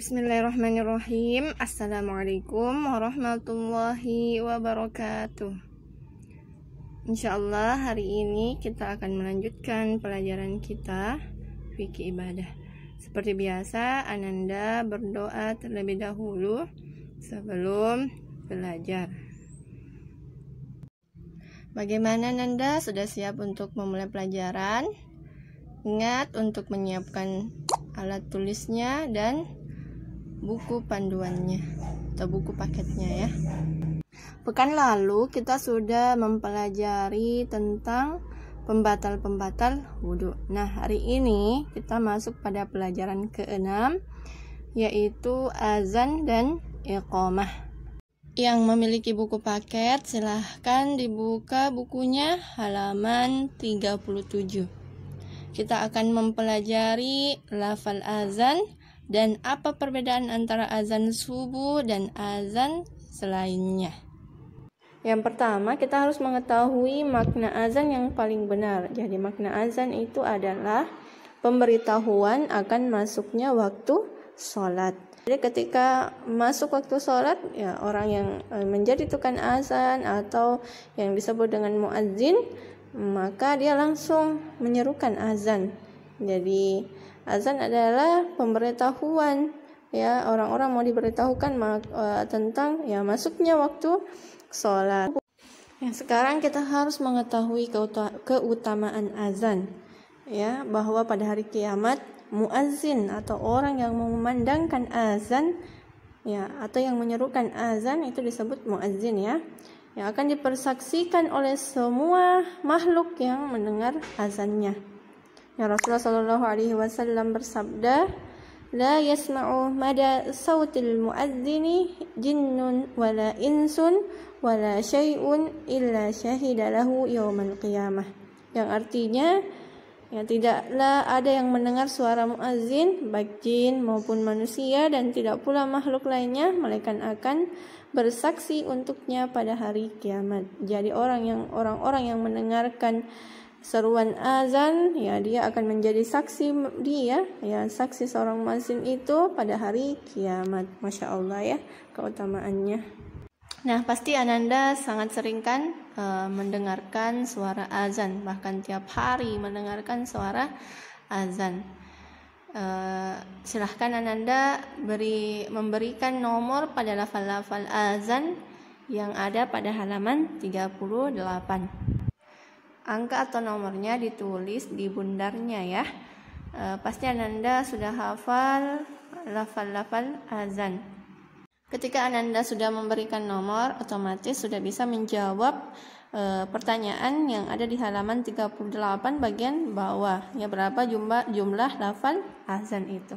Bismillahirrahmanirrahim. Assalamualaikum warahmatullahi wabarakatuh. Insyaallah hari ini kita akan melanjutkan pelajaran kita fikih ibadah. Seperti biasa, Ananda berdoa terlebih dahulu sebelum belajar. Bagaimana Nanda? Sudah siap untuk memulai pelajaran? Ingat untuk menyiapkan alat tulisnya dan buku panduannya atau buku paketnya ya. Pekan lalu kita sudah mempelajari tentang pembatal-pembatal wudhu. Nah, hari ini kita masuk pada pelajaran ke-6, yaitu azan dan iqamah. Yang memiliki buku paket silahkan dibuka bukunya halaman 37. Kita akan mempelajari lafal azan dan apa perbedaan antara azan subuh dan azan selainnya. Yang pertama, kita harus mengetahui makna azan yang paling benar. Jadi makna azan itu adalah pemberitahuan akan masuknya waktu sholat. Jadi ketika masuk waktu sholat, ya orang yang menjadi tukang azan atau yang disebut dengan muadzin, maka dia langsung menyerukan azan. Jadi azan adalah pemberitahuan, ya, orang-orang mau diberitahukan tentang ya masuknya waktu sholat. Yang sekarang kita harus mengetahui keutamaan azan, ya, bahwa pada hari kiamat muazzin atau orang yang mengumandangkan azan, ya, atau yang menyerukan azan itu disebut muazzin, ya, yang akan dipersaksikan oleh semua makhluk yang mendengar azannya. Ya, Rasulullah SAW bersabda, la yasma'u mada sautil muadzini jinnun wala insun wala syai'un illa syahida lahu yaumal qiyamah. Yang artinya, ya, tidaklah ada yang mendengar suara muazzin baik jin maupun manusia, dan tidak pula makhluk lainnya melainkan akan bersaksi untuknya pada hari kiamat. Jadi orang-orang yang mendengarkan seruan azan, ya, dia akan menjadi saksi saksi seorang muazzin itu pada hari kiamat. Masya Allah, ya, keutamaannya. Nah, pasti Ananda sangat sering kan mendengarkan suara azan, bahkan tiap hari mendengarkan suara azan. Silahkan Ananda memberikan nomor pada lafal-lafal azan yang ada pada halaman 38. Angka atau nomornya ditulis di bundarnya, ya. Pasti Ananda sudah hafal lafal-lafal azan. Ketika Ananda sudah memberikan nomor, otomatis sudah bisa menjawab pertanyaan yang ada di halaman 38 bagian bawah, ya, berapa jumlah lafal azan itu.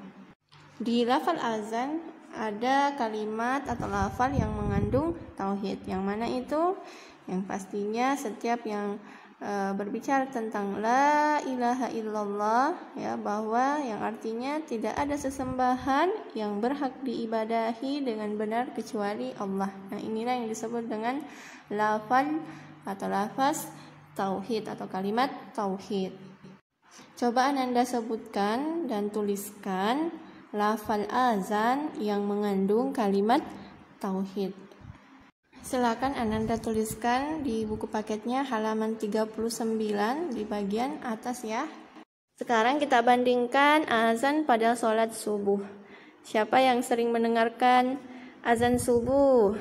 Di lafal azan ada kalimat atau lafal yang mengandung tauhid. Yang mana itu? Yang pastinya setiap yang berbicara tentang la ilaha illallah, ya, bahwa yang artinya tidak ada sesembahan yang berhak diibadahi dengan benar kecuali Allah. Nah, inilah yang disebut dengan lafal atau lafaz tauhid atau kalimat tauhid. Coba Ananda sebutkan dan tuliskan lafal azan yang mengandung kalimat tauhid. Silakan Ananda tuliskan di buku paketnya halaman 39 di bagian atas, ya. Sekarang kita bandingkan azan pada sholat subuh. Siapa yang sering mendengarkan azan subuh?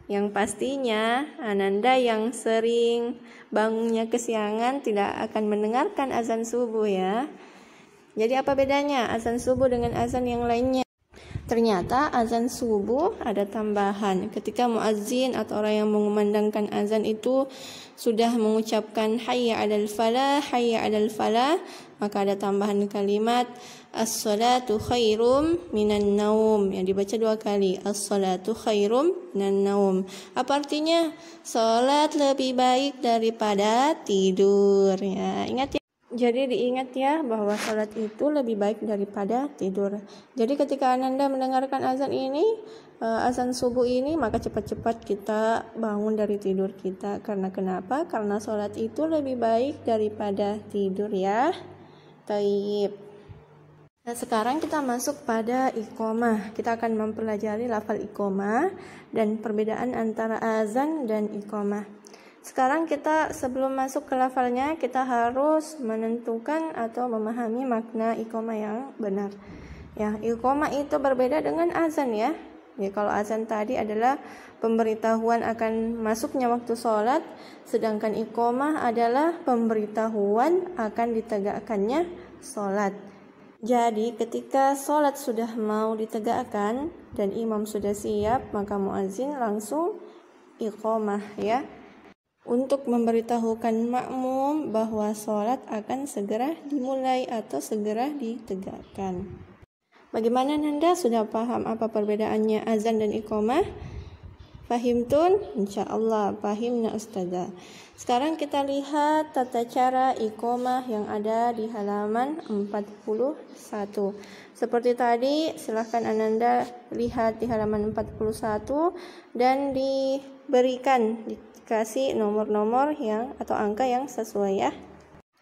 Yang pastinya Ananda yang sering bangunnya kesiangan tidak akan mendengarkan azan subuh, ya. Jadi apa bedanya azan subuh dengan azan yang lainnya? Ternyata azan subuh ada tambahan. Ketika muazzin atau orang yang mengumandangkan azan itu sudah mengucapkan hayya 'alal falah, hayya 'alal falah, maka ada tambahan kalimat as-salatu khairum minan naum, yang dibaca 2 kali, as-salatu khairum minan naum. Apa artinya? Salat lebih baik daripada tidur, ya. Ingat, ya. Jadi diingat, ya, bahwa salat itu lebih baik daripada tidur. Jadi ketika Ananda mendengarkan azan ini, azan subuh ini, maka cepat-cepat kita bangun dari tidur kita. Karena kenapa? Karena salat itu lebih baik daripada tidur, ya. Taib. Nah, sekarang kita masuk pada iqomah. Kita akan mempelajari lafal iqomah dan perbedaan antara azan dan iqomah. Sekarang kita sebelum masuk ke lafalnya, kita harus menentukan atau memahami makna iqomah yang benar. Ya, iqomah itu berbeda dengan azan ya. Ya, kalau azan tadi adalah pemberitahuan akan masuknya waktu sholat, sedangkan iqomah adalah pemberitahuan akan ditegakkannya sholat. Jadi ketika sholat sudah mau ditegakkan dan imam sudah siap, maka muazin langsung iqomah ya, untuk memberitahukan makmum bahwa sholat akan segera dimulai atau segera ditegakkan. Bagaimana Nanda? Sudah paham apa perbedaannya azan dan iqomah? Fahimtun? Insyaallah fahimna ustazah. Sekarang kita lihat tata cara iqomah yang ada di halaman 41. Seperti tadi, silahkan Ananda lihat di halaman 41 dan dikasih nomor-nomor yang atau angka yang sesuai ya.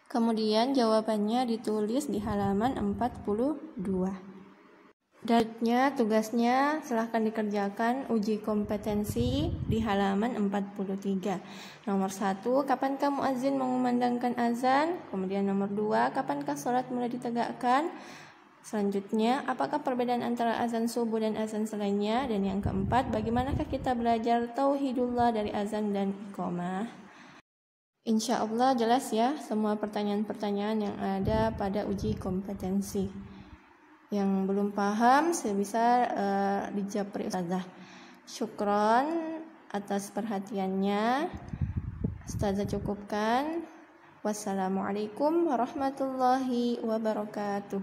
Kemudian jawabannya ditulis di halaman 42. Datanya, tugasnya silahkan dikerjakan uji kompetensi di halaman 43. Nomor 1, kapankah muazin mengumandangkan azan? Kemudian nomor 2, kapankah sholat mulai ditegakkan? Selanjutnya, apakah perbedaan antara azan subuh dan azan selainnya? Dan yang keempat, bagaimanakah kita belajar tauhidullah dari azan dan iqomah? Insya Allah jelas ya semua pertanyaan-pertanyaan yang ada pada uji kompetensi. Yang belum paham bisa dijapri ustazah. Syukron atas perhatiannya. Ustazah cukupkan. Wassalamualaikum warahmatullahi wabarakatuh.